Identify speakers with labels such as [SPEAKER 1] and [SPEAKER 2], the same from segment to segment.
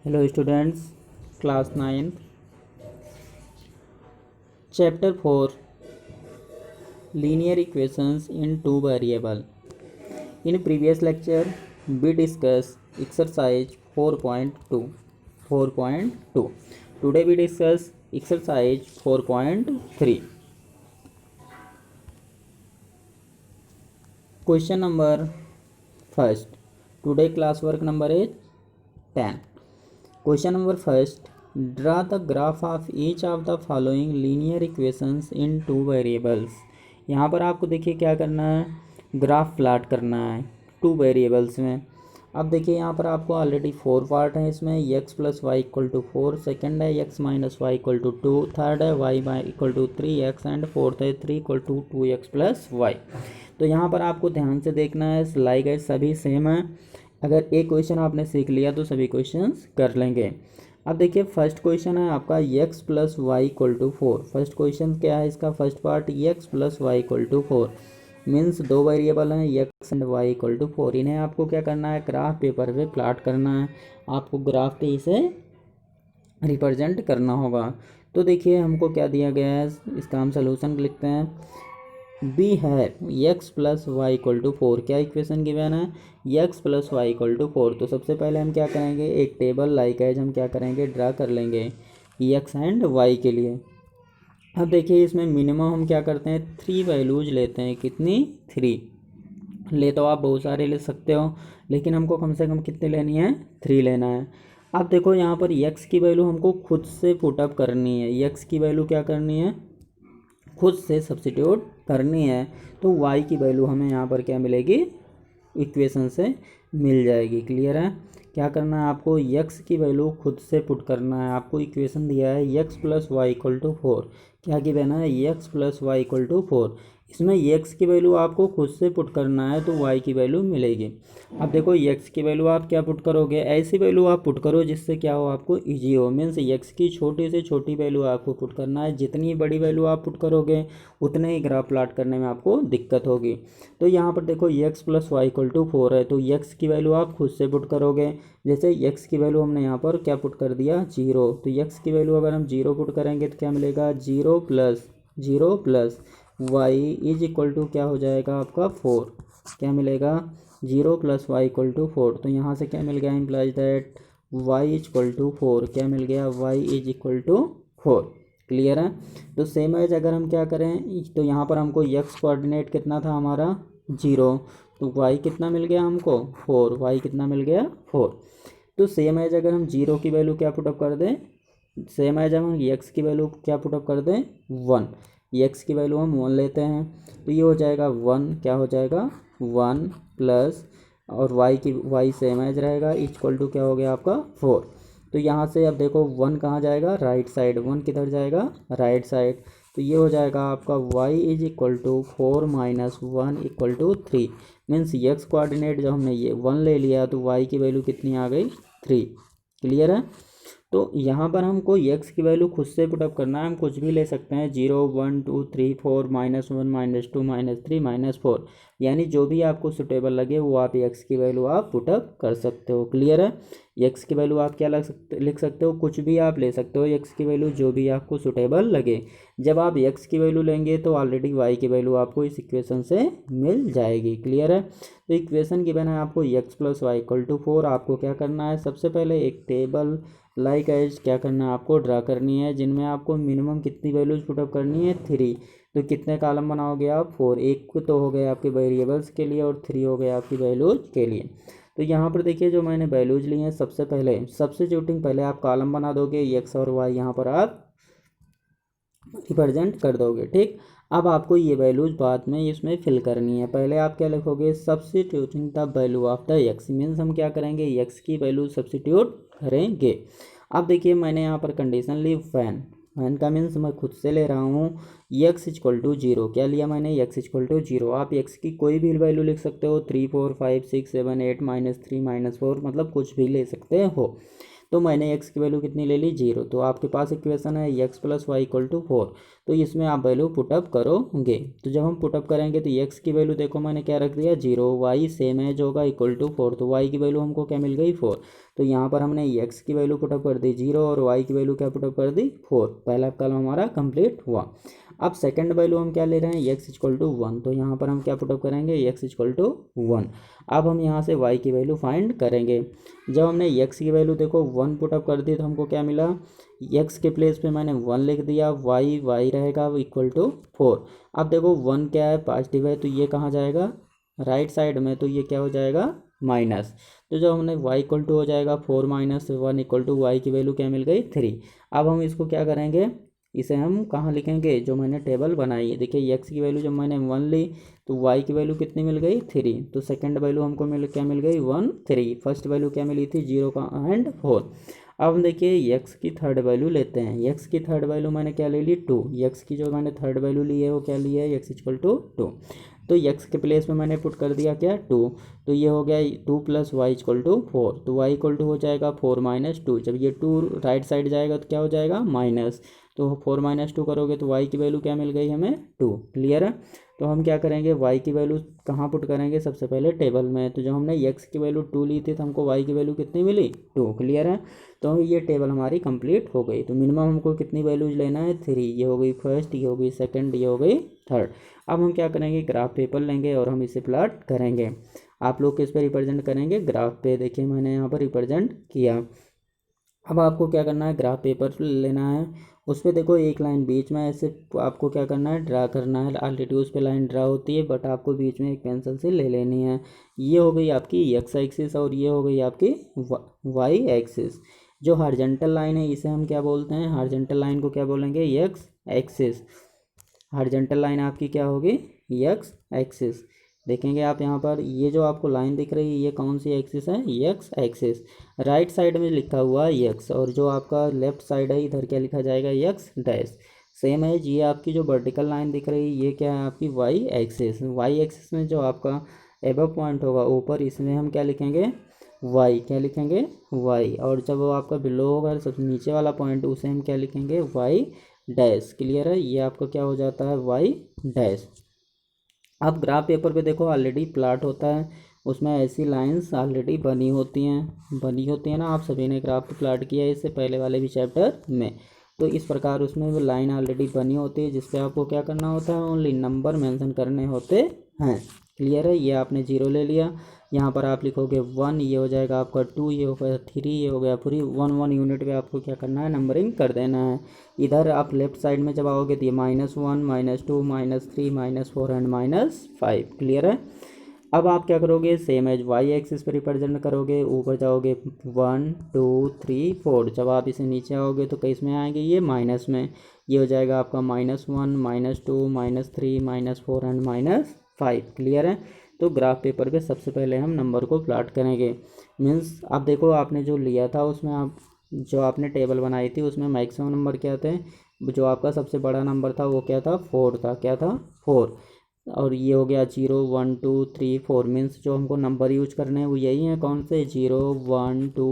[SPEAKER 1] Hello students, class 9th, chapter 4, linear equations in two variable. In previous lecture we discussed exercise 4.2. Today we discuss exercise 4.3. Question number first. Today class work number is 10. Question number first. Draw the graph of each of the following linear equations in two variables. यहाँ पर आपको देखिए क्या करना है, graph plot करना है two variables में। अब देखिए यहाँ पर आपको ऑलरेडी 4 पार्ट है इसमें, x plus y equal to 4, second है x minus y equal to 2, third है y equal to 3x and fourth है 3 equal to 2x plus y. तो यहाँ पर आपको ध्यान से देखना है, लाइक है सभी सेम है। अगर एक क्वेश्चन आपने सीख लिया तो सभी क्वेश्चंस कर लेंगे। अब देखिए फर्स्ट क्वेश्चन है आपका x plus y equal to 4। First question क्या है इसका, first part x plus y equal to 4 means दो वेरिएबल हैं x and y equal to 4। इन्हें आपको क्या करना है, ग्राफ पेपर पे प्लाट करना है, आपको ग्राफ पे इसे रिप्रेजेंट करना होगा। तो देखिए हमको क्या दिया गया है, इसका हम सोल्यूशन लिखते हैं। बी है x plus y equal to 4, क्या इक्वेशन गिवन है, x plus y equal to 4। तो सबसे पहले हम क्या करेंगे, एक टेबल लाइक एज हम क्या करेंगे, ड्रा कर लेंगे x एंड y के लिए। अब देखिए इसमें मिनिमम हम क्या करते हैं, 3 वैल्यूज लेते हैं। कितनी, 3 ले तो आप बहुत सारे ले सकते हो, लेकिन हमको कम से कम कितने लेनी है, 3 लेना है। अब देखो यहाँ पर x की वैल्यू हमको खुद से पुटअप करनी है, x की वैल्यू क्या करनी है, खुद से सब्स्टिट्यूट करनी है। तो y की वैल्यू हमें यहाँ पर क्या मिलेगी, इक्वेशन से मिल जाएगी। क्लियर है, क्या करना है आपको, x की वैल्यू खुद से पुट करना है। आपको इक्वेशन दिया है x plus y equal to 4, क्या की बना है, x plus y equal to 4। इसमें x की वैल्यू आपको खुद से पुट करना है तो y की वैल्यू मिलेगी। अब देखो x की वैल्यू आप क्या पुट करोगे, ऐसी वैल्यू आप पुट करो जिससे क्या हो, आपको इजी हो। मीन्स x की छोटी से छोटी वैल्यू आपको पुट करना है, जितनी बड़ी वैल्यू आप पुट करोगे उतने ही ग्राफ प्लाट करने में आपको दिक्कत होगी। तो यहाँ पर देखो x plus y equal to 4 है, तो x की वैल्यू आप खुद से पुट करोगे। जैसे x की वैल्यू हमने यहाँ पर क्या पुट कर दिया, 0। तो x की वैल्यू अगर हम 0 पुट करेंगे तो क्या मिलेगा, 0 plus y is equal to क्या हो जाएगा आपका 4, क्या मिलेगा, 0 प्लस वाई इक्वल टू 4। तो यहाँ से क्या मिल गया, implies that y is equal to 4, क्या मिल गया, y is equal to 4। Clear है। तो सेम एज अगर हम क्या करें, तो यहाँ पर हमको x कोऑर्डिनेट कितना था हमारा, 0, तो y कितना मिल गया हमको, 4, y कितना मिल गया, 4। तो सेम एज अगर हम 0 की वैल्यू क्या पुटअप कर दें, सेम एज हम x की वैल्यू क्या पुटअप कर दें, 1, x की वैल्यू हम 1 लेते हैं, तो ये हो जाएगा 1, क्या हो जाएगा 1 प्लस, और y सेम एज रहेगा, इक्वल टू क्या हो गया आपका 4। तो यहाँ से अब देखो 1 कहाँ जाएगा, राइट साइड, 1 किधर जाएगा, राइट साइड। तो ये हो जाएगा आपका y is equal to 4 minus 1 equal to 3। Means x coordinate जब हमने ये 1 ले लिया तो y की वैल्यू कितनी आ गई, 3। क्लियर है। तो यहाँ पर हमको x की वैल्यू खुद से पुटअप करना है, हम कुछ भी ले सकते हैं, 0 1 2 3 4 -1 -2 -3 -4, यानी जो भी आपको सुटेबल लगे वो आप x की वैल्यू आप पुटअप कर सकते हो। क्लियर है, x की वैल्यू आप क्या लिख सकते हो, कुछ भी आप ले सकते हो x की वैल्यू, जो भी आपको सुटेबल लगे। जब आप x की वैल्यू लेंगे तो ऑलरेडी y की वैल्यू आपको इस इक्वेशन से मिल जाएगी। क्लियर है। तो इक्वेशन गिवन है आपको x plus y equal to 4। आपको क्या करना है, सबसे पहले एक टेबल लाइक एज क्या करना है आपको, ड्रा करनी है, जिनमें आपको मिनिमम कितनी वैल्यूज पुटअप करनी है, 3। तो कितने कॉलम बनाओगे आप, 4, एक तो हो गए आपके वेरिएबल्स के लिए और 3 हो गए आपकी वैल्यूज के लिए। तो यहाँ पर देखिए जो मैंने वैल्यूज ली हैं, सबसे पहले सब्स्टिट्यूटिंग, पहले आप कॉलम बना दोगे, x और y यहाँ पर आप रिप्रेजेंट कर दोगे। ठीक, अब आपको ये वैल्यूज बाद में इसमें फिल करनी है। पहले आप क्या लिखोगे, substituting the value of the x, means हम क्या करेंगे, x की वैल्यू सब्स्टिट्यूट करेंगे। अब देखिए मैंने यहाँ पर कंडीशन ली फैन का मीन्स मैं खुद से ले रहा हूँ, x इक्वल टू 0, क्या लिया मैंने, x इक्वल टू 0। आप x की कोई भी वैल्यू लिख सकते हो, 3 4 5 6 7 8 -3 -4, मतलब कुछ भी ले सकते हो। तो मैंने x की वैल्यू कितनी ले ली 0। तो आपके पास इक्वेशन है x plus y equal to 4, तो इसमें आप वैल्यू पुटअप करोगे। तो जब हम पुटअप करेंगे तो x की वैल्यू देखो मैंने क्या रख दिया 0, y सेम एज होगा इक्वल टू 4, तो y की वैल्यू हमको क्या मिल गई 4। तो यहाँ पर हमने x की वैल्यू पुटअप कर दी 0 और y की वैल्यू क्या पुटअप कर दी 4। पहला कॉलम हमारा कंप्लीट हुआ। अब सेकंड वैल्यू हम क्या ले रहे हैं x इक्वल टू 1, तो यहाँ पर हम क्या पुटअप करेंगे x इक्वल टू 1। अब हम यहाँ से y की वैल्यू फाइंड करेंगे। जब हमने x की वैल्यू देखो 1 पुटअप कर दी तो हमको क्या मिला, x के प्लेस पे मैंने 1 लिख दिया, y रहेगा इक्वल टू 4। अब देखो 1 क्या है पॉजिटिव है, तो ये कहाँ जाएगा राइट साइड में, तो ये क्या हो जाएगा माइनस। तो जब हमने y इक्वल टू हो जाएगा 4 माइनस 1 इक्वल टू y की वैल्यू क्या मिल गई 3। अब हम इसको क्या करेंगे, इसे हम कहाँ लिखेंगे, जो मैंने टेबल बनाई है देखिए x की वैल्यू जब मैंने 1 ली तो y की वैल्यू कितनी मिल गई 3, तो सेकंड वैल्यू हमको क्या मिल गई 1 3, फर्स्ट वैल्यू क्या मिली थी 0 का एंड 4। अब हम देखिए x की थर्ड वैल्यू लेते हैं। x की थर्ड वैल्यू मैंने क्या ले ली 2, x की जो मैंने थर्ड वैल्यू ली है वो क्या ली है x इक्वल टू 2। तो x के प्लेस में मैंने पुट कर दिया क्या 2, तो ये हो गया 2 प्लस वाई इक्वल टू 4, तो y इक्वल टू हो जाएगा 4 माइनस 2। जब ये 2 राइट साइड जाएगा तो क्या हो जाएगा माइनस, तो 4 माइनस 2 करोगे तो y की वैल्यू क्या मिल गई हमें 2। क्लियर है। तो हम क्या करेंगे y की वैल्यू कहाँ पुट करेंगे, सबसे पहले टेबल में। तो जब हमने x की वैल्यू 2 ली थी तो हमको y की वैल्यू कितनी मिली 2। क्लियर है। तो ये टेबल हमारी कंप्लीट हो गई। तो मिनिमम हमको कितनी वैल्यूज लेना है 3, ये हो गई फर्स्ट, ये हो गई सेकंड, ये हो गई थर्ड। अब हम क्या करेंगे ग्राफ पेपर लेंगे और हम इसे प्लॉट करेंगे। आप लोग किस पे रिप्रेजेंट करेंगे ग्राफ पे, देखिए मैंने यहाँ पर रिप्रेजेंट किया। अब आपको क्या करना है ग्राफ पेपर लेना है, उस पर देखो एक लाइन बीच में ऐसे आपको क्या करना है ड्रा करना है। ऑलरेडी उस पर लाइन ड्रा होती है बट आपको बीच में एक पेंसिल से ले लेनी है। ये हो गई आपकी एक्स एक्सिस और ये हो गई आपकी वाई एक्सिस। जो हॉरिजॉन्टल लाइन है इसे हम क्या बोलते हैं, हॉरिजॉन्टल लाइन को क्या बोलेंगे एक्स एक्सिस। हॉरिजॉन्टल लाइन आपकी क्या होगी एक्स एक्सिस। देखेंगे आप यहाँ पर ये जो आपको लाइन दिख रही है ये कौन सी एक्सिस है एक्स एक्सिस। राइट साइड में लिखा हुआ है एक्स और जो आपका लेफ्ट साइड है इधर क्या लिखा जाएगा एक्स डैश। सेम है ये आपकी जो वर्टिकल लाइन दिख रही है ये क्या है आपकी वाई एक्सिस। वाई एक्सिस में जो आपका एबव पॉइंट होगा ऊपर इसमें हम क्या लिखेंगे वाई, क्या लिखेंगे वाई। और जब वो आपका बिलो होगा सबसे नीचे वाला पॉइंट उसे हम क्या लिखेंगे वाई डैश। क्लियर है। ये आपका क्या हो जाता है वाई डैश। अब ग्राफ पेपर पे देखो ऑलरेडी प्लाट होता है, उसमें ऐसी लाइंस ऑलरेडी बनी होती हैं ना। आप सभी ने ग्राफ प्लाट किया है इससे पहले वाले भी चैप्टर में। तो इस प्रकार उसमें वो लाइन ऑलरेडी बनी होती है जिसपे आपको क्या करना होता है ओनली नंबर मेंशन करने होते हैं। क्लियर है। ये आपने 0 ले लिया, यहाँ पर आप लिखोगे 1, ये हो जाएगा आपका 2, ये हो गया 3, ये हो गया 3। 1 यूनिट पे आपको क्या करना है नंबरिंग कर देना है। इधर आप लेफ्ट साइड में जब आओगे तो ये -1 -2 -3 -4 एंड -5। क्लियर है। अब आप क्या करोगे सेम एज वाई एक्सिस पर रिप्रेजेंट करोगे, ऊपर जाओगे 1 2 3 4। जब आप इसे नीचे आओगे तो किस में आएंगे ये माइनस में, ये हो जाएगा आपका -1 -2 -3 -4 एंड -5। क्लियर है। तो ग्राफ पेपर पे सबसे पहले हम नंबर को प्लॉट करेंगे। मीन्स आप देखो आपने जो लिया था उसमें आप जो आपने टेबल बनाई थी उसमें मैक्सिमम नंबर क्या थे, जो आपका सबसे बड़ा नंबर था वो क्या था 4 था। क्या था 4। और ये हो गया 0 1 2 3 4। मीन्स जो हमको नंबर यूज करने हैं वो यही है कौन से 0 1 2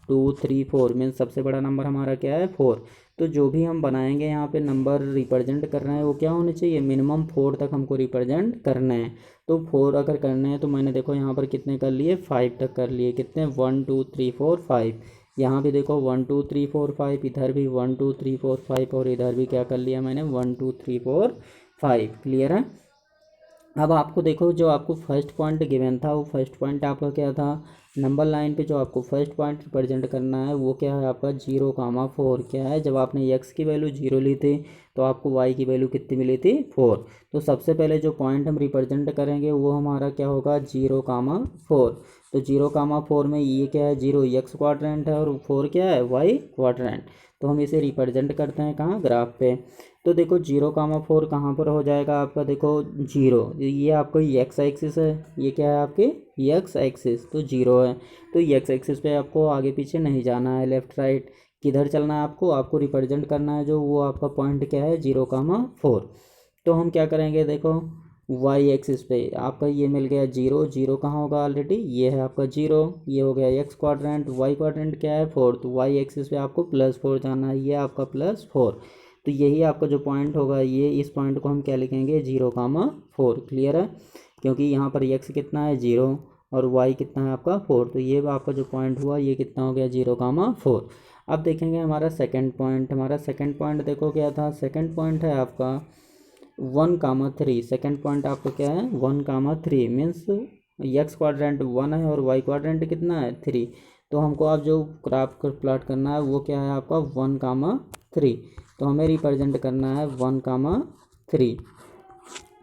[SPEAKER 1] 2 3 4। मीन्स सबसे बड़ा नंबर हमारा क्या है 4। तो जो भी हम बनाएंगे यहाँ पे नंबर रिप्रेजेंट कर रहे हैं वो क्या होने चाहिए मिनिमम 4 तक हमको रिप्रेजेंट करने हैं। तो 4 अगर करने हैं तो मैंने देखो यहाँ पर कितने कर लिए 5 तक कर लिए। कितने 1 2 3 4 5। यहाँ भी देखो 1 2 3 4 5, इधर भी 1 2 3 4 5 और इधर भी क्या कर लिया मैंने 1 2 3 4 5। क्लियर है। अब आपको देखो जो आपको फर्स्ट पॉइंट गिवन था वो फर्स्ट पॉइंट आपका क्या था नंबर लाइन पे जो आपको फर्स्ट पॉइंट रिप्रेजेंट करना है वो क्या है आपका 0,4। क्या है जब आपने x की वैल्यू 0 ली थी तो आपको y की वैल्यू कितनी मिली थी 4। तो सबसे पहले जो पॉइंट हम रिप्रेजेंट करेंगे वो हमारा क्या होगा 0,4। तो 0,4 में ये क्या है 0 x क्वाड्रेंट है और 4 क्या है y क्वाड्रेंट। तो हम इसे रिप्रेजेंट करते हैं कहाँ ग्राफ पे। तो देखो 0,4 कहाँ पर हो जाएगा आपका देखो 0, ये आपको एक्स एक्सिस है, ये क्या है आपके एक्स एक्सिस तो 0 है। तो एक्स एक्सिस पे आपको आगे पीछे नहीं जाना है, लेफ्ट राइट किधर चलना है आपको रिप्रेजेंट करना है जो वो आपका पॉइंट क्या है 0,4। तो हम क्या करेंगे देखो वाई एक्सिस पे आपका ये मिल गया जीरो, जीरो कहाँ होगा ऑलरेडी, ये है आपका जीरो, ये हो गया एक्स क्वाड्रेंट, वाई क्वाड्रेंट क्या है 4, तो वाई एक्सिस पे आपको +4 जाना है, ये आपका +4, तो यही आपका जो पॉइंट होगा ये, इस पॉइंट को हम क्या लिखेंगे 0,4। क्लियर है, क्योंकि यहाँ पर एक्स कितना है 0 और वाई कितना है आपका 4, तो ये आपका जो पॉइंट हुआ ये कितना हो गया 0,4। अब देखेंगे हमारा सेकंड पॉइंट, हमारा सेकंड पॉइंट देखो क्या था, सेकंड पॉइंट है आपका 1,3। सेकंड पॉइंट आपका क्या है 1,3, मीन्स एक्स क्वाड्रेंट 1 है और वाई क्वाड्रेंट कितना है 3, तो हमको अब जो ग्राफ को प्लॉट करना है वो क्या है आपका 1,3, तो हमें रिप्रेजेंट करना है 1,3।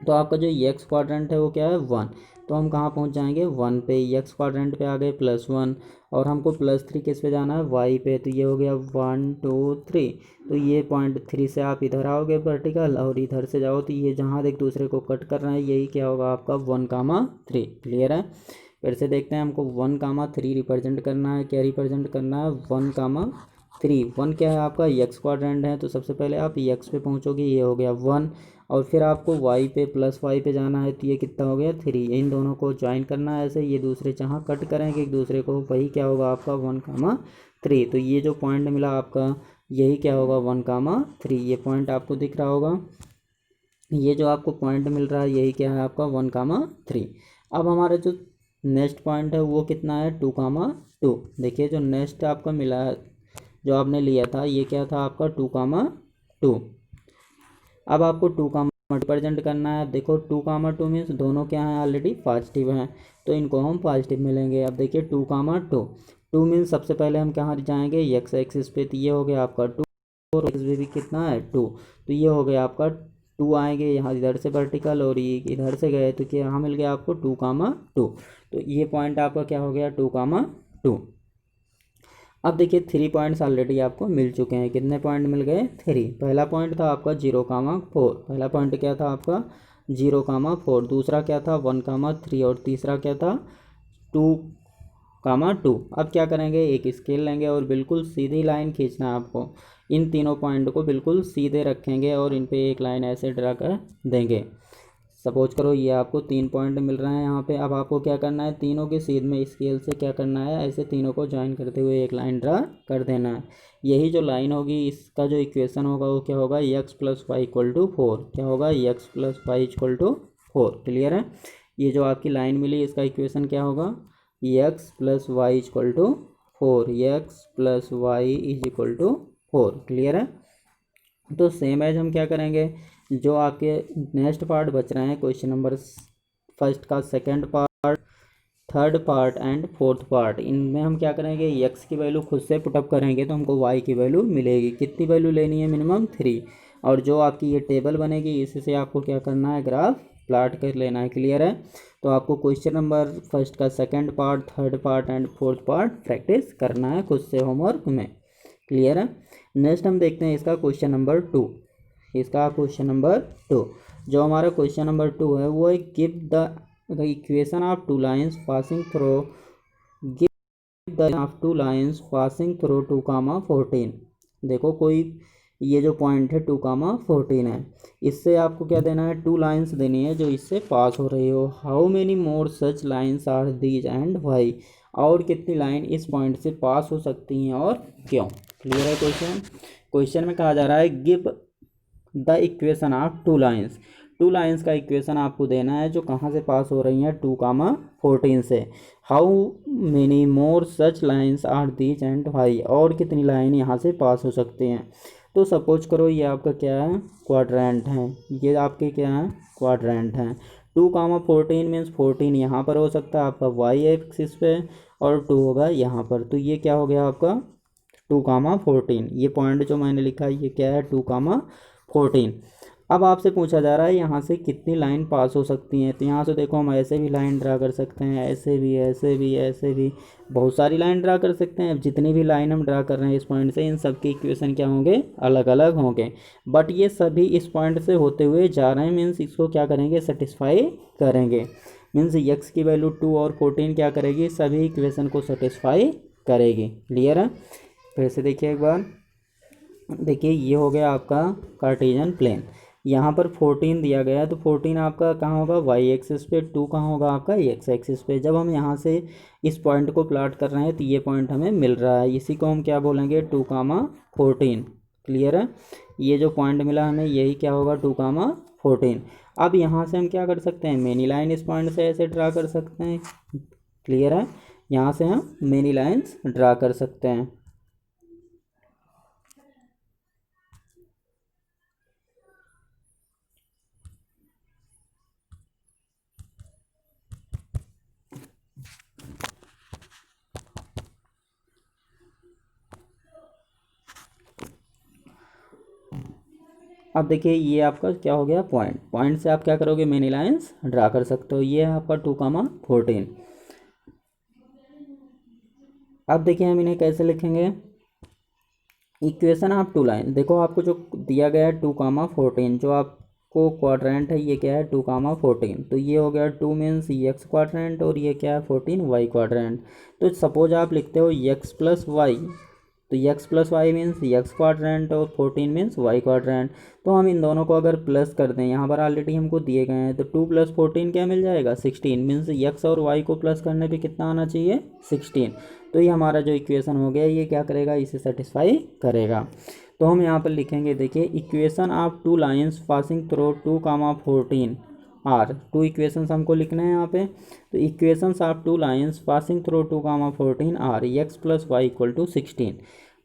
[SPEAKER 1] तो आपका जो एक्स क्वाड्रेंट है वो क्या है 1, तो हम कहाँ पहुँच जाएंगे 1 पे, एक्स क्वाड्रेंट पे आ गए +1, और हमको +3 किस पे जाना है वाई पे, तो ये हो गया 1 2 3, तो ये पॉइंट 3 से आप इधर आओगे वर्टिकल और इधर से जाओ तो ये जहाँ एक दूसरे को कट कर रहे हैं यही क्या होगा आपका 1,3। क्लियर है, फिर से देखते हैं, हमको 1,3 रिप्रेजेंट करना है, क्या रिप्रेजेंट करना है 1,3। 1 क्या है आपका एक्स क्वाड्रेंट है, तो सबसे पहले आप एक्स पे पहुँचोगे, ये हो गया 1, और फिर आपको वाई पे +y पे जाना है, तो ये कितना हो गया 3, इन दोनों को ज्वाइन करना है ऐसे, ये दूसरे जहाँ कट करेंगे एक दूसरे को वही क्या होगा आपका 1,3, तो ये जो पॉइंट मिला आपका यही क्या होगा 1,3, ये पॉइंट आपको दिख रहा होगा, ये जो आपको पॉइंट मिल रहा है यही क्या है आपका 1,3। अब हमारा जो नेक्स्ट पॉइंट है वो कितना है 2,2। देखिए जो नेक्स्ट आपका मिला है, जो आपने लिया था ये क्या था आपका 2,2। अब आपको 2 रिप्रेजेंट करना है, देखो 2,2 मीन्स दोनों क्या हैं ऑलरेडी पॉजिटिव हैं, तो इनको हम पॉजिटिव मिलेंगे। अब देखिए 2,2, 2 मीन्स सबसे पहले हम कहाँ जाएंगे एक्स एक्सिस पे, तो ये हो गया आपका 2, और एक्स भी कितना है 2, तो ये हो गया आपका 2 आएंगे यहाँ इधर से वर्टिकल, और ये इधर से गए तो क्या यहाँ मिल गया आपको 2,2, तो ये पॉइंट आपका क्या हो गया 2,2। अब देखिए 3 पॉइंट्स ऑलरेडी आपको मिल चुके हैं, कितने पॉइंट मिल गए 3। पहला पॉइंट था आपका 0,4, पहला पॉइंट क्या था आपका 0,4, दूसरा क्या था 1,3, और तीसरा क्या था 2,2। अब क्या करेंगे, एक स्केल लेंगे और बिल्कुल सीधी लाइन खींचना है आपको, इन तीनों पॉइंट को बिल्कुल सीधे रखेंगे और इन पे एक लाइन ऐसे ड्रा कर देंगे। सपोज करो ये आपको 3 पॉइंट मिल रहे हैं यहाँ पे, अब आपको क्या करना है तीनों के सीध में स्केल से क्या करना है ऐसे तीनों को ज्वाइन करते हुए एक लाइन ड्रा कर देना है। यही जो लाइन होगी इसका जो इक्वेशन होगा वो क्या होगा x + y = 4, क्या होगा x + y = 4। क्लियर है, ये जो आपकी लाइन मिली इसका इक्वेशन क्या होगा x + y = 4, x + y = 4। Clear है, तो सेम एज हम क्या करेंगे, जो आपके नेक्स्ट पार्ट बच रहे हैं क्वेश्चन नंबर फर्स्ट का second part, third part and fourth part, इनमें हम क्या करेंगे एक्स की वैल्यू खुद से पुटअप करेंगे तो हमको वाई की वैल्यू मिलेगी, कितनी वैल्यू लेनी है मिनिमम 3, और जो आपकी ये टेबल बनेगी इसी आप क्या करना है ग्राफ प्लाट कर लेना है। क्लियर है, तो आपको क्वेश्चन नंबर फर्स्ट का second part, third part and fourth part practice करना है खुद से होमवर्क में। क्लियर है, नेक्स्ट हम देखते हैं इसका क्वेश्चन नंबर 2। इसका क्वेश्चन नंबर 2, जो हमारा क्वेश्चन नंबर 2 है वो है give the equation of two lines passing through, give the of two lines passing through 2,14। देखो कोई ये जो पॉइंट है 2,14 है, इससे आपको क्या देना है 2 लाइंस देनी है जो इससे पास हो रही हो। How many more such lines are these and why, और कितनी लाइन इस पॉइंट से पास हो सकती हैं और क्यों। क्लियर है, क्वेश्चन में कहा जा रहा है give the equation of two lines, two lines का इक्वेशन आपको देना है जो कहाँ से पास हो रही हैं 2,14 से। How many more such lines are these and why, और कितनी लाइन यहाँ से पास हो सकती हैं। तो सपोज करो ये आपका क्या है क्वाड्रेंट है, ये आपके क्या है क्वाड्रेंट हैं। 2,14 मीन्स 14 यहाँ पर हो सकता है आपका वाई एक्सिस पे, और 2 होगा यहाँ पर, तो ये क्या हो गया आपका 2,14। ये पॉइंट जो मैंने लिखा है ये क्या है 2,14। अब आपसे पूछा जा रहा है यहाँ से कितनी लाइन पास हो सकती हैं, तो यहाँ से देखो हम ऐसे भी लाइन ड्रा कर सकते हैं, ऐसे भी ऐसे भी ऐसे भी, बहुत सारी लाइन ड्रा कर सकते हैं। जितनी भी लाइन हम ड्रा कर रहे हैं इस पॉइंट से, इन सब के इक्वेशन क्या होंगे अलग अलग होंगे, बट ये सभी इस पॉइंट से होते हुए जा रहे हैं, मीन्स इसको क्या करेंगे सेटिस्फाई करेंगे, मीन्स x की वैल्यू 2 और 14 क्या करेगी सभी इक्वेशन को सेटिस्फाई करेगी। क्लियर है, फिर से देखिए एक बार, देखिए ये हो गया आपका कार्टेशियन प्लेन, यहाँ पर 14 दिया गया है, तो 14 आपका कहाँ होगा, वाई एक्सिस पे, 2 कहाँ होगा आपका एक्स एक्सिस पे। जब हम यहाँ से इस पॉइंट को प्लॉट कर रहे हैं तो ये पॉइंट हमें मिल रहा है, इसी को हम क्या बोलेंगे, 2, 14। क्लियर है, ये जो पॉइंट मिला हमें यही क्या होगा, 2, 14। अब यहाँ से हम क्या कर सकते हैं, मेनी लाइन इस पॉइंट से ऐसे ड्रा कर सकते हैं। क्लियर है, यहाँ से हम मेनी लाइन्स ड्रा कर सकते हैं। अब देखिए ये आपका क्या हो गया, पॉइंट से आप क्या करोगे, मेनी लाइन्स ड्रा कर सकते हो। ये है आपका 2, 14। अब देखिए हम इन्हें कैसे लिखेंगे, इक्वेशन ऑफ टू लाइन। देखो आपको जो दिया गया है 2, 14, जो आपको क्वाड्रेंट है ये क्या है, 2, 14। तो ये हो गया 2 मीन्स एक्स क्वाड्रेंट, और ये क्या है 14 वाई क्वाड्रेंट। तो सपोज आप लिखते हो एक्स प्लस वाई, तो x plus y means x quadrant और 14 मीन्स वाई क्वाड्रेंट। तो हम इन दोनों को अगर प्लस कर दें, यहाँ पर ऑलरेडी हमको दिए गए हैं, तो 2 + 14 क्या मिल जाएगा, 16 मीन्स एक्स और वाई को प्लस करने पे कितना आना चाहिए, 16। तो ये हमारा जो इक्वेशन हो गया ये क्या करेगा, इसे सेटिस्फाई करेगा। तो हम यहाँ पर लिखेंगे, देखिए equation of two lines passing through 2, 14 are. Two equations हमको लिखना है यहाँ पे। तो equations of two lines passing through 2, 14 are x plus y equal to 16।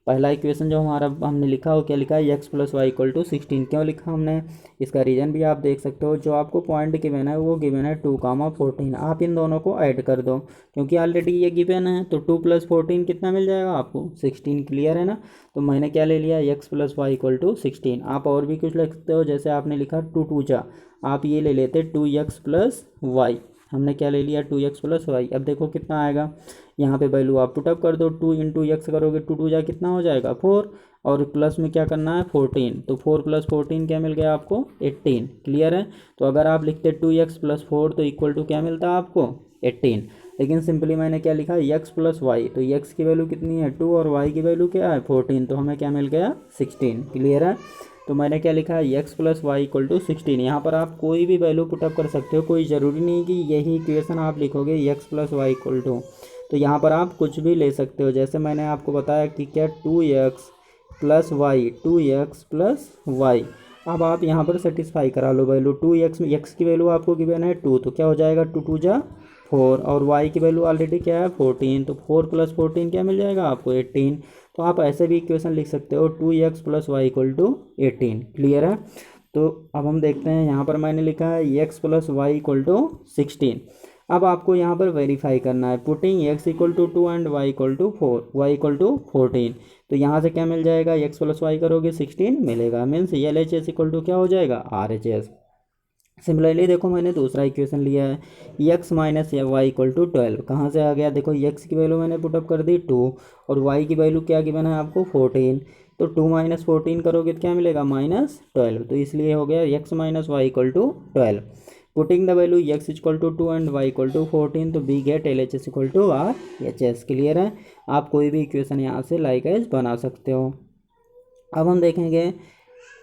[SPEAKER 1] पहला इक्वेशन जो हमारा हमने लिखा हो क्या लिखा है, x plus y equal to 16। क्यों लिखा हमने, इसका रीज़न भी आप देख सकते हो। जो आपको पॉइंट गिवन है वो गिवन है 2, 14। आप इन दोनों को ऐड कर दो, क्योंकि ऑलरेडी ये गिवन है। तो 2 + 14 कितना मिल जाएगा आपको, 16। क्लियर है ना। तो मैंने क्या ले लिया, x plus y equal to 16। आप और भी कुछ लिख सकते हो, जैसे आपने लिखा 2 जा, आप ये ले लेते 2x प्लस वाई। हमने क्या ले लिया, 2x प्लस वाई। अब देखो कितना आएगा, यहाँ पे वैल्यू आप पुटअप कर दो, 2 × x करोगे, 2 जा कितना हो जाएगा 4, और प्लस में क्या करना है 14। तो 4 + 14 क्या मिल गया आपको, 18। क्लियर है। तो अगर आप लिखते 2x + 4 तो इक्वल टू क्या मिलता है आपको, 18। लेकिन सिंपली मैंने क्या लिखा, x + y। तो x की वैल्यू कितनी है 2 और y की वैल्यू क्या है 14। तो हमें क्या मिल गया 16। क्लियर है। तो मैंने क्या लिखा है, x + y इक्वल टू 16। यहाँ पर आप कोई भी वैल्यू पुटअप कर सकते हो, कोई ज़रूरी नहीं कि यही इक्वेशन आप लिखोगे x + y इक्वल टू। तो यहाँ पर आप कुछ भी ले सकते हो, जैसे मैंने आपको बताया कि क्या 2x + y, 2x + y। अब आप यहाँ पर सेटिस्फाई करा लो वैल्यू, 2x में x की वैल्यू आपको गिवन है 2, तो क्या हो जाएगा 2 जा 4, और y की वैल्यू ऑलरेडी क्या है 14। तो 4 + 14 क्या मिल जाएगा आपको 18। तो आप ऐसे भी इक्वेशन लिख सकते हो, 2x + y equal to 18। Clear है। तो अब हम देखते हैं, यहाँ पर मैंने लिखा है x + y इक्वल टू 16। अब आपको यहाँ पर वेरीफाई करना है, putting x equal to 2 and y equal to 4, y equal to 14। तो यहाँ से क्या मिल जाएगा, x + y करोगे 16 मिलेगा, मीन्स LHS इक्वल टू क्या हो जाएगा, RHS। सिमिलरली देखो मैंने दूसरा इक्वेशन लिया है, x - y इक्वल टू 12। कहाँ से आ गया, देखो x की वैल्यू मैंने पुटअप कर दी 2, और y की वैल्यू क्या गिवन है आपको 14। तो 2 - 14 करोगे तो क्या मिलेगा, -12। तो इसलिए हो गया x - y equal to 12। Putting the value x equal to 2 and y equal to 14, तो we get LHS equal to RHS। Clear है। आप कोई भी इक्वेशन यहाँ से लाइक एज बना सकते हो। अब हम देखेंगे,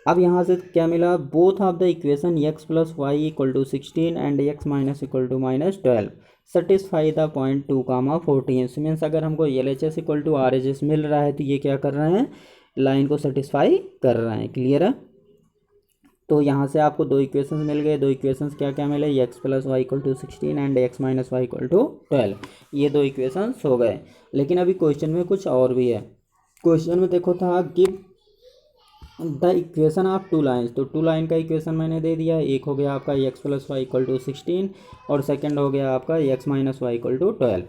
[SPEAKER 1] अब यहाँ से क्या मिला, both of the equation x + y equal to 16 and x - equal to -12 satisfy the point 2, 14। Means अगर हमको LHS इक्वल टू RHS मिल रहा है तो ये क्या कर रहे हैं, लाइन को सेटिस्फाई कर रहे हैं। क्लियर है। तो यहाँ से आपको दो इक्वेशंस मिल गए। दो इक्वेशंस क्या क्या मिले, x + y equal to 16 and x - y equal to 12। ये दो इक्वेशंस हो गए। लेकिन अभी क्वेश्चन में कुछ और भी है। क्वेश्चन में देखो था, give the equation of two lines. तो टू लाइन का इक्वेशन मैंने दे दिया। एक हो गया आपका x + y इक्वल टू 16, और सेकंड हो गया आपका x - y इक्वल टू 12।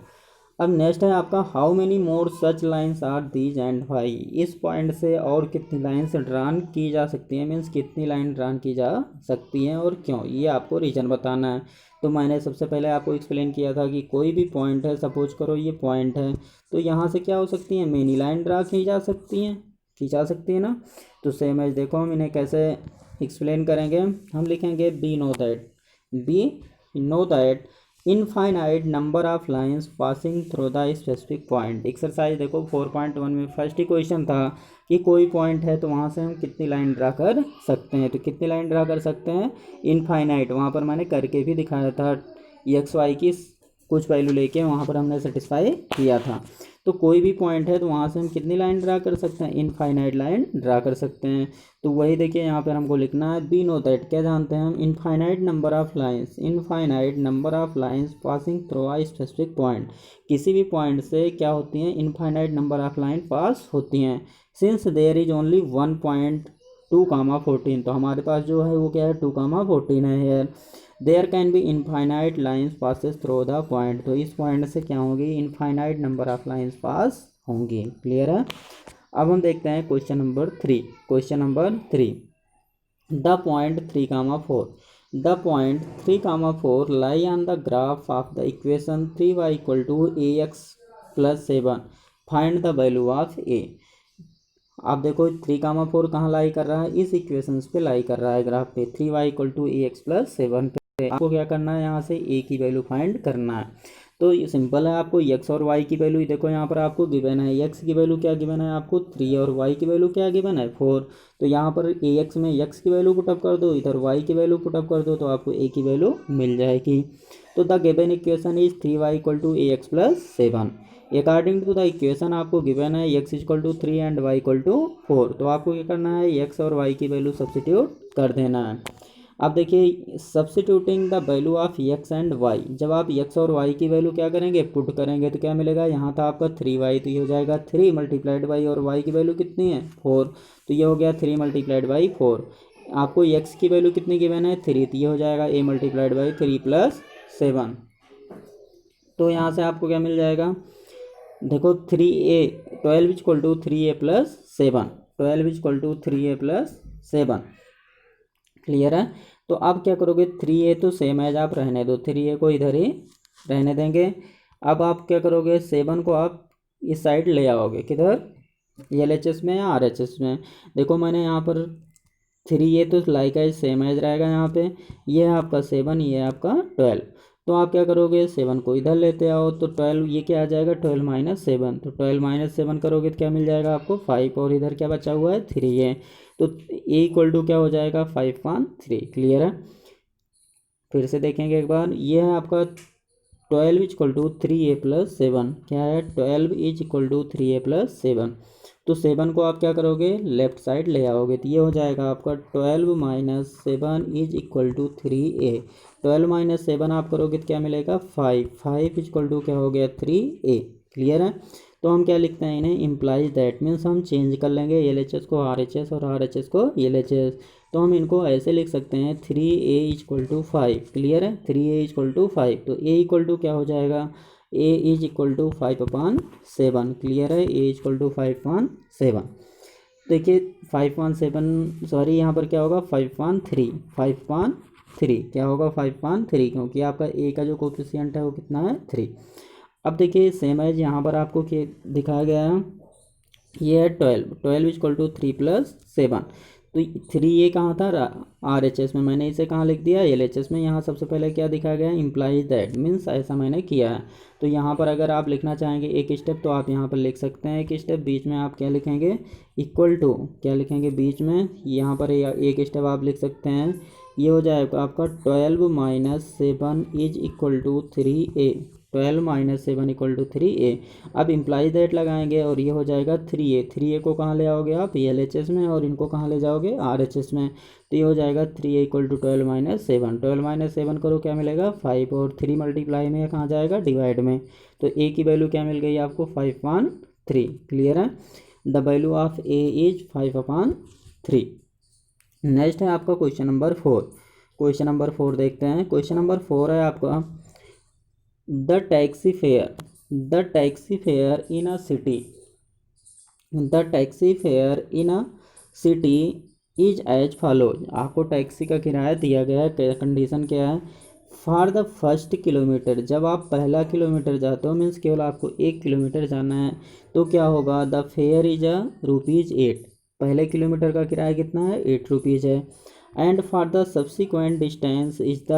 [SPEAKER 1] अब नेक्स्ट है आपका, how many more such lines are these and y. इस पॉइंट से और कितनी लाइन्स ड्रान की जा सकती हैं, मीन्स कितनी लाइन ड्रान की जा सकती हैं और क्यों, ये आपको रीजन बताना है। तो मैंने सबसे पहले आपको एक्सप्लेन किया था कि कोई भी पॉइंट है, सपोज करो ये पॉइंट है, तो यहाँ से क्या हो सकती है, मेनी लाइन ड्रा की जा सकती हैं, खींचा सकती है ना। तो सेम एज देखो हम इन्हें कैसे एक्सप्लेन करेंगे। हम लिखेंगे be know that infinite number of lines passing through the specific point. Exercise देखो 4.1 में फर्स्ट ही क्वेश्चन था कि कोई पॉइंट है तो वहाँ से हम कितनी लाइन ड्रा कर सकते हैं। तो कितनी लाइन ड्रा कर सकते हैं, इनफाइनाइट। वहाँ पर मैंने करके भी दिखाया था, एक्स वाई की कुछ वैल्यू लेके वहाँ पर हमने सेटिस्फाई किया था। तो कोई भी पॉइंट है तो वहाँ से हम कितनी लाइन ड्रा कर सकते हैं, इनफाइनाइट लाइन ड्रा कर सकते हैं। तो वही देखिए यहाँ पर हमको लिखना है, बी नो दैट, क्या जानते हैं हम, infinite number of lines, infinite number of lines passing through a specific point. किसी भी पॉइंट से क्या होती हैं, infinite number of line pass होती हैं। सिंस देयर इज ओनली 1.2, 14, तो हमारे पास जो है वो क्या है, 2, 14 है here. There can be infinite lines passes through the point, तो इस पॉइंट से क्या होगी, infinite number of lines pass होंगी। क्लियर है। अब हम देखते हैं question number 3। Question number 3, the point 3, 4, the point 3, 4 lie on the graph of the equation 3y = ax+7, find the value of a। आप देखो 3, 4 कहाँ लाई कर रहा है, इस इक्वेशंस पे लाई कर रहा है, ग्राफ पे 3y = ax+7 पे। आपको क्या करना है, यहाँ से a की वैल्यू फाइंड करना है। तो ये सिंपल है, आपको x और y की वैल्यू देखो यहाँ पर आपको गिवन है, x की वैल्यू क्या गिवन है आपको 3 और y की वैल्यू क्या गिवन है 4। तो यहाँ पर ax में x की वैल्यू पुटअप कर दो, इधर y की वैल्यू पुटअप कर दो, तो आपको a की वैल्यू मिल जाएगी। तो the given equation is 3y = ax+7। According to the equation आपको गिवन है x = 3 एंड y = 4। तो आपको क्या करना है, x और y की वैल्यू सब्सिट्यूट कर देना है। अब देखिए, substituting the value of x and y, जब आप x और y की वैल्यू क्या करेंगे, पुट करेंगे, तो क्या मिलेगा, यहाँ था आपका 3y, तो ये हो जाएगा 3 मल्टीप्लाइड बाई, और y की वैल्यू कितनी है 4, तो ये हो गया 3 मल्टीप्लाइड बाई 4। आपको x की वैल्यू कितनी गिवन है 3, तो ये हो जाएगा a मल्टीप्लाइड बाई 3+7। तो यहाँ से आपको क्या मिल जाएगा, देखो 3a, 12 = 3a+7, 12 = 3a+7। क्लियर है। तो अब क्या करोगे, 3a तो सेम एज आप रहने दो, 3a को इधर ही रहने देंगे। अब आप क्या करोगे, 7 को आप इस साइड ले आओगे, किधर, LHS में या RHS में। देखो मैंने यहाँ पर 3a तो लाइक एज सेम एज रहेगा यहाँ पे, ये है आपका 7, ये है आपका 12। तो आप क्या करोगे, 7 को इधर लेते आओ, तो 12, ये क्या आ जाएगा 12 - 7, तो 12 - 7 करोगे तो क्या मिल जाएगा आपको 5, और इधर क्या बचा हुआ है 3 है। तो a = क्या हो जाएगा 5/3। क्लियर है। फिर से देखेंगे एक बार, ये है आपका 12 = 3a+7, क्या है 12 = 3a+7। तो 7 को आप क्या करोगे, लेफ्ट साइड ले आओगे, तो ये हो जाएगा आपका 12 - 7 = 3a। 12 - 7 आप करोगे तो क्या मिलेगा 5, 5 = क्या हो गया 3a। क्लियर है। तो हम क्या लिखते हैं इन्हें, इम्प्लाइज दैट, मीन्स हम चेंज कर लेंगे LHS को RHS और RHS को LHS। तो हम इनको ऐसे लिख सकते हैं 3a = 5। क्लियर है, 3a = 5, तो a = क्या हो जाएगा, a = 5/7। क्लियर है, a = 5/7। देखिए 5/7, सॉरी यहाँ पर क्या होगा 5/3, 5/3 क्या होगा 5/3, क्योंकि आपका a का जो कोफिशिएंट है वो कितना है 3। अब देखिए सेम एज यहाँ पर आपको दिखाया गया है, ये है 12, 12 = 3+7। तो 3a कहाँ था RHS में, मैंने इसे कहाँ लिख दिया LHS में। यहाँ सबसे पहले क्या दिखाया गया, इम्प्लाइज दैट, मीन्स ऐसा मैंने किया है। तो यहाँ पर अगर आप लिखना चाहेंगे एक स्टेप, तो आप यहाँ पर लिख सकते हैं एक स्टेप, बीच में आप क्या लिखेंगे, इक्वल टू, क्या लिखेंगे बीच में, यहाँ पर एक स्टेप आप लिख सकते हैं, ये हो जाएगा आपका 12 - 7 = 3a, 12 - 7 = 3a। अब इम्प्लाई दैट लगाएंगे और ये हो जाएगा 3a, 3a को कहाँ ले आओगे आप LHS में, और इनको कहाँ ले जाओगे RHS में। तो ये हो जाएगा 3a = 12 - 7, 12 - 7 करो क्या मिलेगा 5, और 3 मल्टीप्लाई में कहाँ जाएगा डिवाइड में। तो a की वैल्यू क्या मिल गई आपको 5/3। क्लियर है। The value of a is 5/3। Next है आपका क्वेश्चन नंबर 4। क्वेश्चन नंबर 4 देखते हैं। क्वेश्चन नंबर 4 है आपका, the taxi fare in a city, the taxi fare in a city is as follows. आपको टैक्सी का किराया दिया गया है, कंडीशन क्या है, फॉर द फर्स्ट किलोमीटर, जब आप पहला किलोमीटर जाते हो, मीन्स केवल आपको 1 किलोमीटर जाना है, तो क्या होगा, द फेयर इज ₹8, पहले किलोमीटर का किराया कितना है 8 रुपीज़ है। And for the subsequent distance is the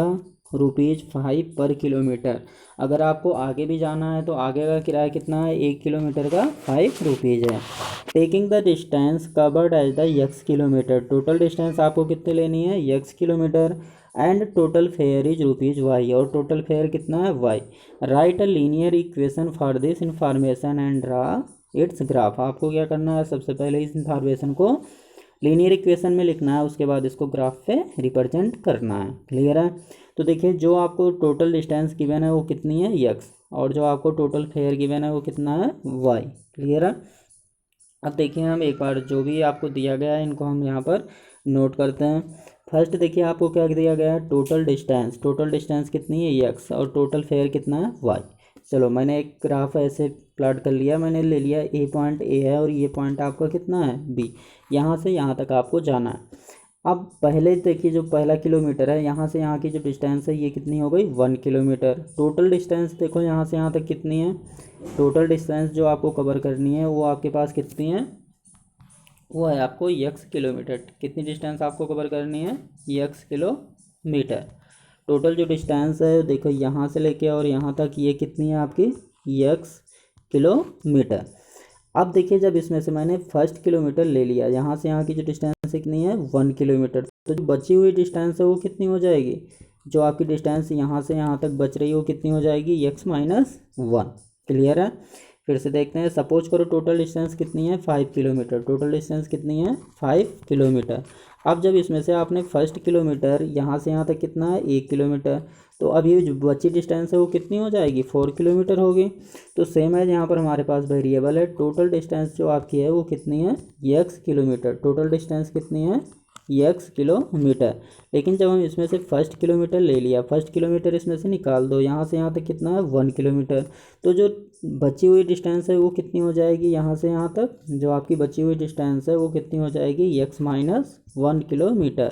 [SPEAKER 1] ₹5 पर किलोमीटर। अगर आपको आगे भी जाना है तो आगे का किराया कितना है, 1 किलोमीटर का ₹5 है। Taking the distance covered as the x kilometre, total distance आपको कितने लेनी है, x kilometre, and total fare is ₹y, और टोटल फेयर कितना है, y. Write a linear equation for this information and draw its graph. आपको क्या करना है, सबसे पहले इस इंफॉर्मेशन को लीनियर इक्वेशन में लिखना है, उसके बाद इसको ग्राफ पे रिप्रेजेंट करना है। क्लियर है। तो देखिए जो आपको टोटल डिस्टेंस गिवन है वो कितनी है, यक्स, और जो आपको टोटल फेयर गिवन है वो कितना है, वाई। क्लियर है। अब देखिए हम एक बार जो भी आपको दिया गया है इनको हम यहाँ पर नोट करते हैं। फर्स्ट देखिए आपको क्या दिया गया है, टोटल डिस्टेंस, टोटल डिस्टेंस कितनी है, यक्स, और टोटल फेयर कितना है, वाई। चलो मैंने एक ग्राफ ऐसे प्लॉट कर लिया, मैंने ले लिया ए पॉइंट ए है और ये पॉइंट आपका कितना है, बी। यहाँ से यहाँ तक आपको जाना है। अब पहले देखिए जो पहला किलोमीटर है, यहाँ से यहाँ की जो डिस्टेंस है ये कितनी हो गई, 1 किलोमीटर। टोटल डिस्टेंस देखो यहाँ से यहाँ तक कितनी है, टोटल डिस्टेंस जो आपको कवर करनी है वो आपके पास कितनी है, वो है आपको यक्स किलोमीटर। कितनी डिस्टेंस आपको कवर करनी है, यक्स किलोमीटर। टोटल जो डिस्टेंस है देखो यहाँ से लेके और यहाँ तक ये कितनी है आपकी, यक्स किलोमीटर। अब देखिए जब इसमें से मैंने फर्स्ट किलोमीटर ले लिया, यहाँ से यहाँ की जो डिस्टेंस कितनी है, 1 किलोमीटर, तो जो बची हुई डिस्टेंस है वो कितनी हो जाएगी, जो आपकी डिस्टेंस यहाँ से यहाँ तक बच रही है वो कितनी हो जाएगी, x-1। क्लियर है। फिर से देखते हैं, सपोज करो टोटल डिस्टेंस कितनी है, 5 किलोमीटर, टोटल डिस्टेंस कितनी है, 5 किलोमीटर। अब जब इसमें से आपने फर्स्ट किलोमीटर यहाँ से यहाँ तक कितना है, 1 किलोमीटर, तो अब ये जो बची डिस्टेंस है वो कितनी हो जाएगी, 4 किलोमीटर होगी। तो सेम है, यहाँ पर हमारे पास वेरिएबल है, टोटल डिस्टेंस जो आपकी है वो कितनी है, यक्स किलोमीटर, टोटल डिस्टेंस कितनी है, यक्स किलोमीटर। लेकिन जब हम इसमें से फर्स्ट किलोमीटर ले लिया, फर्स्ट किलोमीटर इसमें से निकाल दो, यहाँ से यहाँ तक कितना है, 1 किलोमीटर, तो जो बची हुई डिस्टेंस है वो कितनी हो जाएगी, यहाँ से यहाँ तक जो आपकी बची हुई डिस्टेंस है वो कितनी हो जाएगी, x-1 किलोमीटर।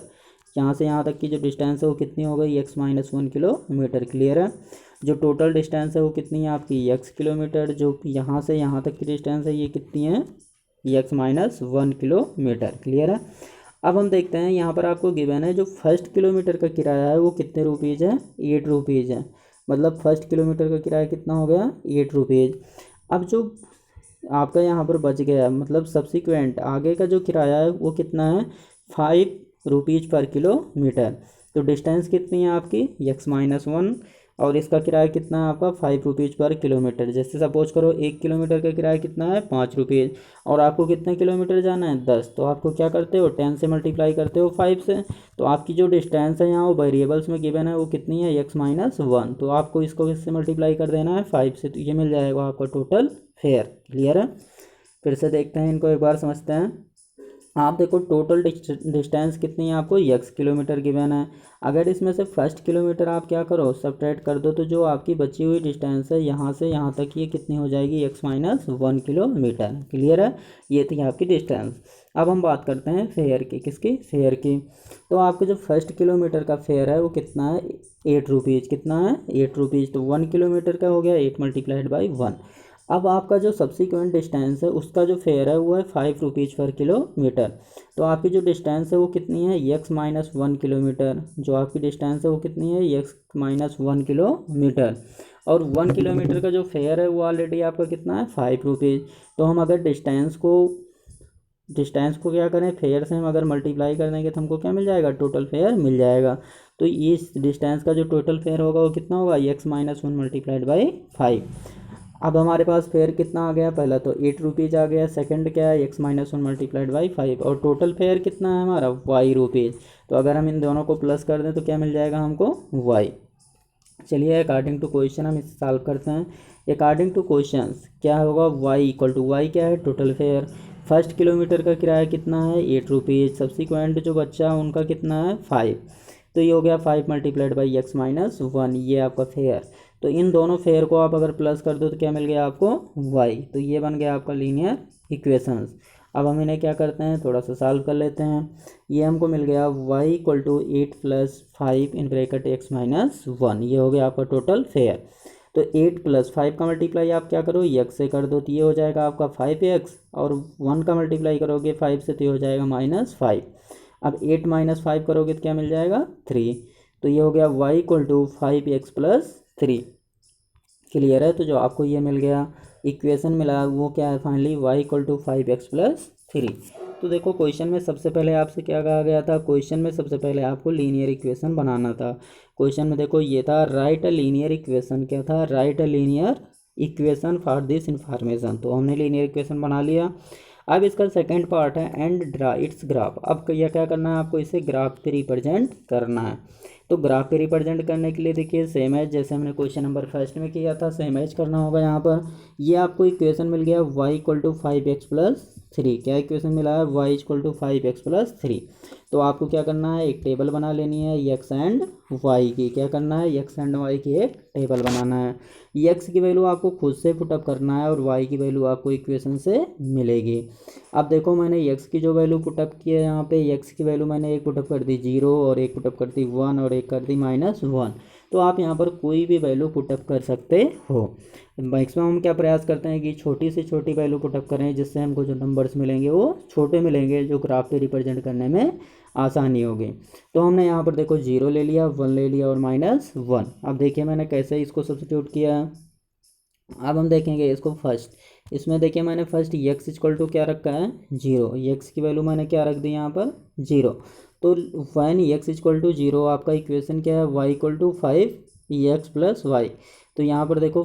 [SPEAKER 1] यहाँ से यहाँ तक की जो डिस्टेंस है वो कितनी हो गई, x-1 किलोमीटर। क्लियर है। जो टोटल डिस्टेंस है वो कितनी है आपकी, यक्स किलोमीटर, जो यहाँ से यहाँ तक की डिस्टेंस है ये कितनी है, x-1 किलोमीटर। क्लियर है। अब हम देखते हैं यहाँ पर आपको गिवन है जो फर्स्ट किलोमीटर का किराया है वो कितने रुपीज़ है, ₹8 है। मतलब फर्स्ट किलोमीटर का किराया कितना हो गया, ₹8। अब जो आपका यहाँ पर बच गया, मतलब सब्सिक्वेंट आगे का जो किराया है वो कितना है, ₹5 पर किलोमीटर। तो डिस्टेंस कितनी है आपकी, x-1, और इसका किराया कितना है आपका, ₹5 पर किलोमीटर। जैसे सपोज करो 1 किलोमीटर का किराया कितना है, ₹5, और आपको कितने किलोमीटर जाना है, 10, तो आपको क्या करते हो, 10 से मल्टीप्लाई करते हो 5 से। तो आपकी जो डिस्टेंस है यहाँ वो वेरिएबल्स में गिवन है वो कितनी है, x-1, तो आपको इसको किससे मल्टीप्लाई कर देना है, 5 से, तो ये मिल जाएगा आपका टोटल फेयर। क्लियर है। फिर से देखते हैं इनको एक बार समझते हैं। आप देखो टोटल डिस्टेंस कितनी है आपको, यक्स किलोमीटर गिवन है। अगर इसमें से फर्स्ट किलोमीटर आप क्या करो, सब्ट्रैक्ट कर दो, तो जो आपकी बची हुई डिस्टेंस है यहाँ से यहाँ तक ये कितनी हो जाएगी, x-1 किलोमीटर। क्लियर है। ये थी आपकी डिस्टेंस। अब हम बात करते हैं फेयर की, किसकी, फेयर की। तो आपका जो फर्स्ट किलोमीटर का फेयर है वो कितना है, ₹8। कितना है, ₹8। तो 1 किलोमीटर का हो गया 8 × 1। अब आपका जो सब्सिक्वेंट डिस्टेंस है उसका जो फेयर है वो है ₹5 पर किलोमीटर। तो आपकी जो डिस्टेंस है वो कितनी है, x-1 किलोमीटर। जो आपकी डिस्टेंस है वो कितनी है, x-1 किलोमीटर, और 1 किलोमीटर का जो फेयर है वो ऑलरेडी आपका कितना है, ₹5। तो हम अगर डिस्टेंस को क्या करें, फेयर से हम अगर मल्टीप्लाई कर देंगे तो हमको क्या मिल जाएगा, टोटल फेयर मिल जाएगा। तो इस डिस्टेंस का जो टोटल फेयर होगा वो कितना होगा, x-1 × 5। अब हमारे पास फेयर कितना आ गया, पहला तो ₹8 आ गया, सेकंड क्या है, x-1 × 5, और टोटल फेयर कितना है हमारा, ₹y। तो अगर हम इन दोनों को प्लस कर दें तो क्या मिल जाएगा हमको, y। चलिए अकॉर्डिंग टू क्वेश्चन हम इसे सॉल्व करते हैं। अकॉर्डिंग टू क्वेश्चन क्या होगा, y क्या है, टोटल फेयर। फर्स्ट किलोमीटर का किराया कितना है, ₹8। सब्सिक्वेंट जो बच्चा उनका कितना है, 5। तो ये हो गया 5 × x-1, ये आपका फेयर। तो इन दोनों फेयर को आप अगर प्लस कर दो तो क्या मिल गया आपको, y। तो ये बन गया आपका लीनियर इक्वेशंस। अब हम इन्हें क्या करते हैं, थोड़ा सा सॉल्व कर लेते हैं। ये हमको मिल गया y = 8 + 5 x-1, ये हो गया आपका टोटल फेयर। तो 8 + 5 का मल्टीप्लाई आप क्या करो, x से कर दो, तो ये हो जाएगा आपका 5x, और 1 का मल्टीप्लाई करोगे 5 से तो ये हो जाएगा -5। अब 8 - 5 करोगे तो क्या मिल जाएगा, 3। तो ये हो गया y equal to 5x+3। Clear है। तो जो आपको ये मिल गया इक्वेशन मिला वो क्या है finally y equal to 5x+3। तो देखो क्वेश्चन में सबसे पहले आपसे क्या कहा गया था, क्वेश्चन में सबसे पहले आपको लीनियर इक्वेशन बनाना था। क्वेश्चन में देखो ये था राइट अ लीनियर इक्वेशन, क्या था, right a linear equation for this information. तो हमने लीनियर इक्वेशन बना लिया। अब इसका सेकंड पार्ट है एंड ड्रा इट्स ग्राफ। अब यह क्या करना है आपको, इसे ग्राफ पे रिप्रेजेंट करना है। तो ग्राफ पे रिप्रेजेंट करने के लिए देखिए सेम एज जैसे हमने क्वेश्चन नंबर फर्स्ट में किया था सेम एज करना होगा। यहाँ पर ये आपको इक्वेशन मिल गया y इक्वल टू 5x+3। क्या इक्वेशन मिला है, y इक्वल टू 5x+3। तो आपको क्या करना है, एक टेबल बना लेनी है x एंड y की। क्या करना है, x एंड y की एक टेबल बनाना है। x की वैल्यू आपको खुद से पुटअप करना है और y की वैल्यू आपको इक्वेशन से मिलेगी। अब देखो मैंने x की जो वैल्यू पुटअप की है, यहाँ पे x की वैल्यू मैंने एक पुटअप कर दी 0 और एक पुटअप कर दी 1 और एक कर दी -1। तो आप यहाँ पर कोई भी वैल्यू पुटअप कर सकते हो। मैक्सिमम हम क्या प्रयास करते हैं कि छोटी से छोटी वैल्यू पुटअप करें, जिससे हमको जो नंबर्स मिलेंगे वो छोटे मिलेंगे, जो ग्राफ पे रिप्रेजेंट करने में आसानी होगी। तो हमने यहाँ पर देखो 0 ले लिया, 1 ले लिया और -1। अब देखिए मैंने कैसे इसको सब्स्टिट्यूट किया। अब हम देखेंगे इसको फर्स्ट। इसमें देखिए मैंने फर्स्ट x इक्वल टू क्या रखा है 0, x की वैल्यू मैंने क्या रख दी यहाँ पर 0। तो वन x इक्वल टू 0 आपका इक्वेशन क्या है, y इक्वल टू 5x+y। तो यहाँ पर देखो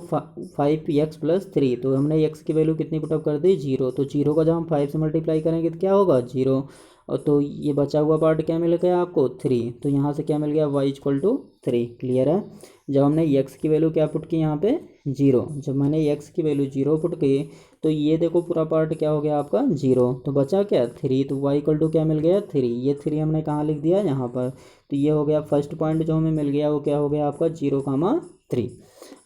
[SPEAKER 1] 5x+3। तो हमने x की वैल्यू कितनी पुटअप कर दी 0। तो 0 का जब हम 5 से मल्टीप्लाई करेंगे तो क्या होगा 0। और तो ये बचा हुआ पार्ट क्या मिल गया आपको 3। तो यहाँ से क्या मिल गया y इक्वल टू 3। क्लियर है। जब हमने x की वैल्यू क्या पुट की यहाँ पे 0, जब मैंने x की वैल्यू 0 पुट की तो ये देखो पूरा पार्ट क्या हो गया आपका 0। तो बचा क्या 3। तो y इक्वल टू क्या मिल गया 3। ये 3 हमने कहाँ लिख दिया यहाँ पर। तो ये हो गया फर्स्ट पॉइंट जो हमें मिल गया, वो क्या हो गया आपका 0,3।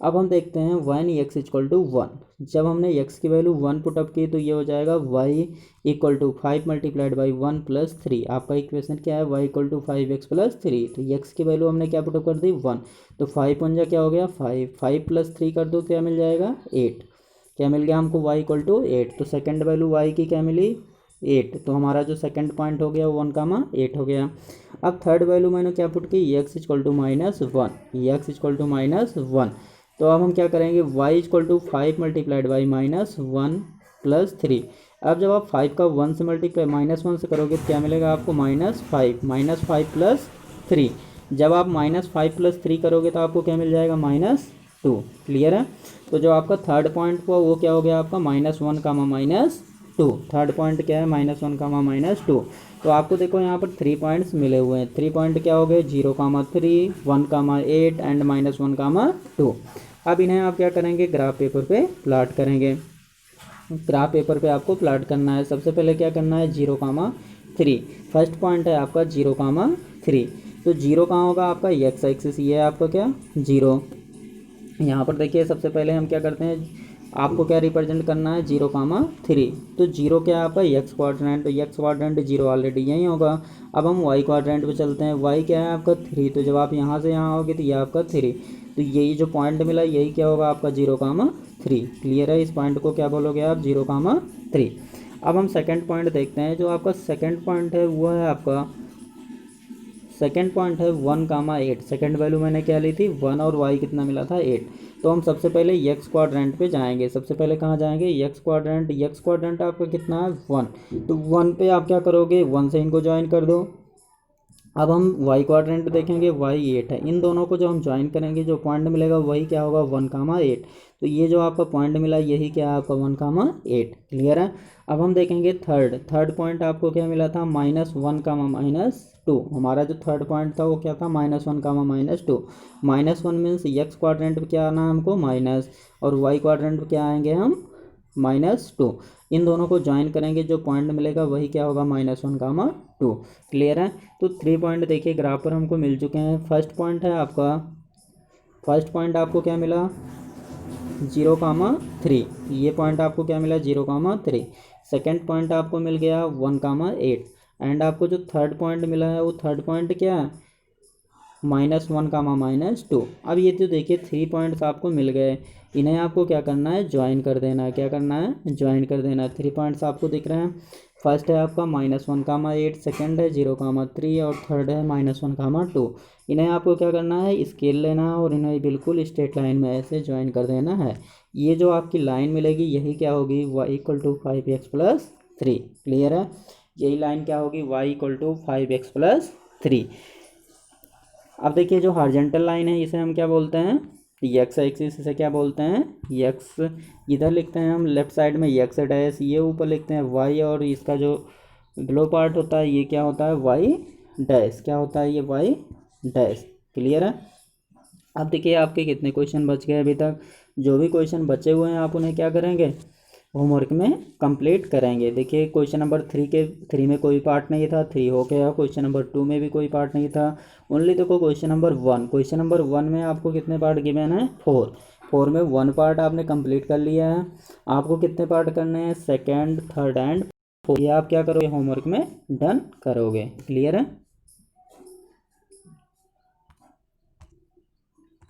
[SPEAKER 1] अब हम देखते हैं वन x इक्वल टू 1। जब हमने x की वैल्यू 1 पुटअप की तो ये हो जाएगा y equal to 5 multiplied by 1+3। आपका इक्वेशन क्या है, y इक्वल टू 5x+3। तो x की वैल्यू हमने क्या पुटअप कर दी 1। तो 5 1 क्या हो गया 5, 5+3 कर दो क्या मिल जाएगा 8। क्या मिल गया हमको y इक्वल टू 8। तो सेकेंड वैल्यू y की क्या मिली 8। तो हमारा जो सेकंड पॉइंट हो गया 1,8 हो गया। अब थर्ड वैल्यू मैंने क्या पुट की x equal to -1, x equal to -1। तो अब हम क्या करेंगे y equal to 5 multiplied by -1+3। अब जब आप 5 का 1 से मल्टीप्लाई -1 से करोगे तो क्या मिलेगा आपको -5 जब आप -5+3 करोगे तो आपको क्या मिल जाएगा -2। क्लियर है। तो जो आपका थर्ड पॉइंट हुआ वो क्या हो गया आपका -1, -2। थर्ड पॉइंट क्या है -1, -2। तो आपको देखो यहाँ पर 3 पॉइंट्स मिले हुए हैं। 3 पॉइंट क्या हो गए 0,3, 1,8 एंड -1,2। अब इन्हें आप क्या करेंगे ग्राफ पेपर पे प्लॉट करेंगे। ग्राफ पेपर पे आपको प्लॉट करना है। सबसे पहले क्या करना है 0,3। फर्स्ट पॉइंट है आपका 0,3। तो 0 कहाँ होगा आपका x एक्सिस, ये है आपका क्या 0। यहाँ पर देखिए सबसे पहले हम क्या करते हैं, आपको क्या रिप्रेजेंट करना है 0,3। तो 0 क्या है आपका x क्वाड्रेंट। तो x क्वाड्रेंट 0 ऑलरेडी यही होगा। अब हम y क्वाड्रेंट पे चलते हैं। y क्या है आपका 3। तो जब आप यहाँ से यहाँ आओगे तो ये आपका 3। तो यही जो पॉइंट मिला यही क्या होगा आपका 0,3। क्लियर है। इस पॉइंट को क्या बोलोगे आप 0,3। अब हम सेकेंड पॉइंट देखते हैं। जो आपका सेकेंड पॉइंट है वो है आपका सेकेंड पॉइंट है 1,8। सेकेंड वैल्यू मैंने क्या ली थी 1 और y कितना मिला था 8। तो हम सबसे पहले x क्वाड्रेंट पे जाएंगे। सबसे पहले कहाँ जाएंगे x क्वाड्रेंट आपका कितना है 1। तो 1 पे आप क्या करोगे 1 से इनको ज्वाइन कर दो। अब हम y क्वाड्रेंट देखेंगे y 8 है। इन दोनों को जो हम ज्वाइन करेंगे जो पॉइंट मिलेगा वही क्या होगा 1,8। तो ये जो आपका पॉइंट मिला यही क्या है आपका 1,8। क्लियर है। अब हम देखेंगे थर्ड पॉइंट आपको क्या मिला था -1, -2। हमारा जो थर्ड पॉइंट था वो क्या था -1, -2। -1 मीन्स x क्वाड्रेंट पे क्या आना है हमको माइनस, और y क्वाड्रेंट पे क्या आएंगे हम -2। इन दोनों को ज्वाइन करेंगे जो पॉइंट मिलेगा वही क्या होगा -1, 2। क्लियर है। तो 3 पॉइंट देखिए ग्राफ पर हमको मिल चुके हैं। फर्स्ट पॉइंट है आपका, फर्स्ट पॉइंट आपको क्या मिला 0,3। ये पॉइंट आपको क्या मिला 0,3। सेकेंड पॉइंट आपको मिल गया 1,8। एंड आपको जो थर्ड पॉइंट मिला है वो थर्ड पॉइंट क्या है -1, -2। अब ये तो देखिए 3 पॉइंट्स आपको मिल गए। इन्हें आपको क्या करना है ज्वाइन कर देना है। क्या करना है ज्वाइन कर देना है। 3 पॉइंट्स आपको दिख रहे हैं। फर्स्ट है आपका -1, 8, सेकेंड है 0, 3 और थर्ड है -1, 2। इन्हें आपको क्या करना है, स्केल लेना है और इन्हें बिल्कुल स्ट्रेट लाइन में ऐसे ज्वाइन कर देना है। ये जो आपकी लाइन मिलेगी यही क्या होगी, y = 5x + 3। क्लियर है, यही लाइन क्या होगी, y = 5x + 3। अब देखिए जो हॉरिजॉन्टल लाइन है इसे हम क्या बोलते हैं, एक्स एक्सिस, इसे क्या बोलते हैं, एक्स। इधर लिखते हैं हम लेफ्ट साइड में एक्स डैश, ये ऊपर लिखते हैं वाई, और इसका जो बिलो पार्ट होता है ये क्या होता है, वाई डैश। क्या होता है ये, वाई डैश। क्लियर है। अब देखिए आपके कितने क्वेश्चन बच गए अभी तक। जो भी क्वेश्चन बचे हुए हैं आप उन्हें क्या करेंगे, होमवर्क में कंप्लीट करेंगे। देखिए क्वेश्चन नंबर 3 में कोई पार्ट नहीं था, 3 हो गया। क्वेश्चन नंबर 2 में भी कोई पार्ट नहीं था, ओनली देखो क्वेश्चन नंबर 1। क्वेश्चन नंबर 1 में आपको कितने पार्ट गिवन है, 4 में 1 पार्ट आपने कंप्लीट कर लिया है। आपको कितने पार्ट करने हैं, सेकेंड, थर्ड एंड फोर्थ। ये आप क्या करोगे, होमवर्क में डन करोगे। क्लियर है।